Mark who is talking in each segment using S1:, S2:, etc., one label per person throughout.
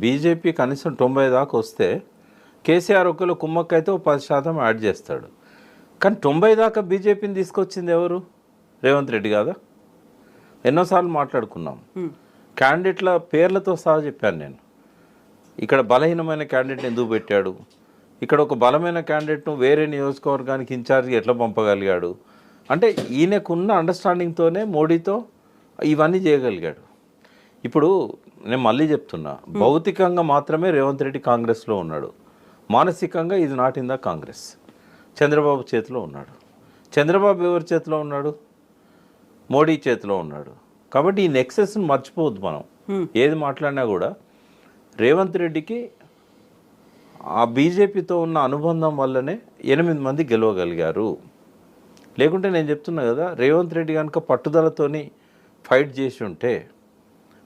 S1: BJP కనీసం 90 దాకా వస్తే కేసీఆర్ ఒకళ్ళు కుమ్మక్కైతే 10% యాడ్ చేస్తాడు. కానీ 90 దాకా బీజేపీని తీసుకొచ్చింది ఎవరు? రేవంత్ రెడ్డి కాదా? ఎన్నోసార్లు మాట్లాడుకున్నాం. క్యాండిడేట్ల పేర్లతో సహా చెప్పాను నేను. ఇక్కడ బలహీనమైన క్యాండిడేట్ని ఎందుకు పెట్టాడు, ఇక్కడ ఒక బలమైన క్యాండిడేట్ను వేరే నియోజకవర్గానికి ఇన్ఛార్జ్గా ఎట్లా పంపగలిగాడు అంటే ఈయనకున్న అండర్స్టాండింగ్తోనే మోడీతో ఇవన్నీ చేయగలిగాడు. ఇప్పుడు నేను మళ్ళీ చెప్తున్నా, భౌతికంగా మాత్రమే రేవంత్ రెడ్డి కాంగ్రెస్లో ఉన్నాడు, మానసికంగా ఇది not in the Congress. Chandrababu చేతిలో ఉన్నాడు. చంద్రబాబు ఎవరి చేతిలో ఉన్నాడు? మోడీ చేతిలో ఉన్నాడు. కాబట్టి ఈ నెక్సెస్ని మర్చిపోవద్దు మనం. ఏది మాట్లాడినా కూడా రేవంత్ రెడ్డికి ఆ బీజేపీతో ఉన్న అనుబంధం వల్లనే 8 మంది గెలవగలిగారు. లేకుంటే నేను చెప్తున్నా కదా, రేవంత్ రెడ్డి కనుక పట్టుదలతోని ఫైట్ చేసి ఉంటే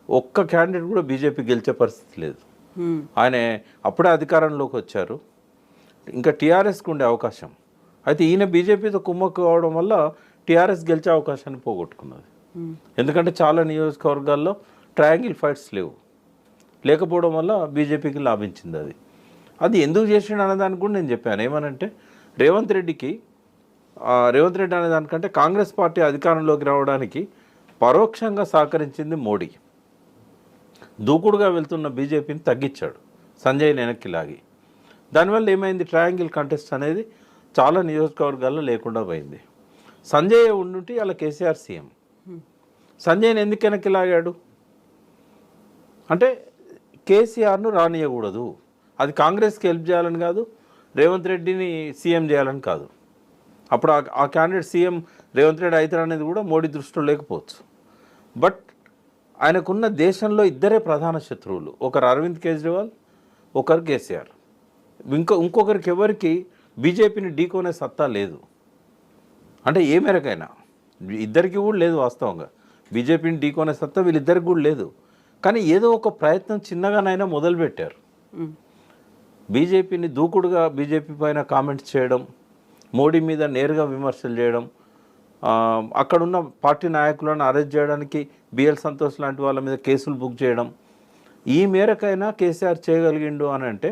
S1: ఒక్క క్యాండిడేట్ కూడా బీజేపీ గెలిచే పరిస్థితి లేదు. ఆయన అప్పుడే అధికారంలోకి వచ్చారు, ఇంకా టీఆర్ఎస్కి ఉండే అవకాశం. అయితే ఈయన బీజేపీతో కుమ్మక్కు కావడం వల్ల టీఆర్ఎస్ గెలిచే అవకాశాన్ని పోగొట్టుకున్నది. ఎందుకంటే చాలా నియోజకవర్గాల్లో ట్రయాంగిల్ ఫైట్స్ లేకపోవడం వల్ల బీజేపీకి లాభించింది. అది ఎందుకు చేసిండు అనే దానికి కూడా నేను చెప్పాను. ఏమనంటే రేవంత్ రెడ్డి అనే దానికంటే కాంగ్రెస్ పార్టీ అధికారంలోకి రావడానికి పరోక్షంగా సహకరించింది మోడీ. దూకుడుగా వెళ్తున్న బీజేపీని తగ్గించాడు సంజయ్ని వెనక్కి లాగి. దానివల్ల ఏమైంది, ట్రయాంగిల్ కంటెస్ట్ అనేది చాలా నియోజకవర్గాల్లో లేకుండా పోయింది. సంజయ్ ఉండుంటే అలా కేసీఆర్ సీఎం. సంజయ్ని ఎందుకు వెనక్కి లాగాడు అంటే కేసీఆర్ను రానియకూడదు, అది కాంగ్రెస్కి హెల్ప్ చేయాలని కాదు, రేవంత్ రెడ్డిని సీఎం చేయాలని కాదు. అప్పుడు ఆ క్యాండిడేట్ సీఎం రేవంత్ రెడ్డి అవుతాడు అనేది కూడా మోడీ దృష్టిలో లేకపోవచ్చు. బట్ ఆయనకున్న దేశంలో ఇద్దరే ప్రధాన శత్రువులు, ఒకరు అరవింద్ కేజ్రీవాల్, ఒకరు కేసీఆర్. ఇంకొకరికి ఎవరికి బీజేపీని ఢీకొనే సత్తా లేదు. అంటే ఏ మేరకైనా ఇద్దరికి కూడా లేదు. వాస్తవంగా బీజేపీని ఢీకొనే సత్తా వీళ్ళిద్దరికి కూడా లేదు. కానీ ఏదో ఒక ప్రయత్నం చిన్నగానైనా మొదలుపెట్టారు. బీజేపీని దూకుడుగా బీజేపీ పైన కామెంట్స్ చేయడం, మోడీ మీద నేరుగా విమర్శలు చేయడం, అక్కడున్న పార్టీ నాయకులను అరెస్ట్ చేయడానికి బిఎల్ సంతోష్ లాంటి వాళ్ళ మీద కేసులు బుక్ చేయడం, ఈ మేరకైనా కేసీఆర్ చేయగలిగిండు అని అంటే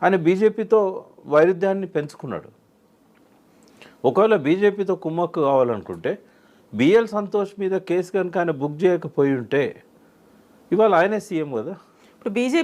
S1: ఆయన బీజేపీతో వైరుధ్యాన్ని పెంచుకున్నాడు. ఒకవేళ బీజేపీతో కుమ్మక్కు కావాలనుకుంటే బిఎల్ సంతోష్ మీద కేసు కనుక ఆయన బుక్ చేయకపోయి ఉంటే ఇవాళ ఆయనే సీఎం కదా.
S2: ఇప్పుడు బీజేపీ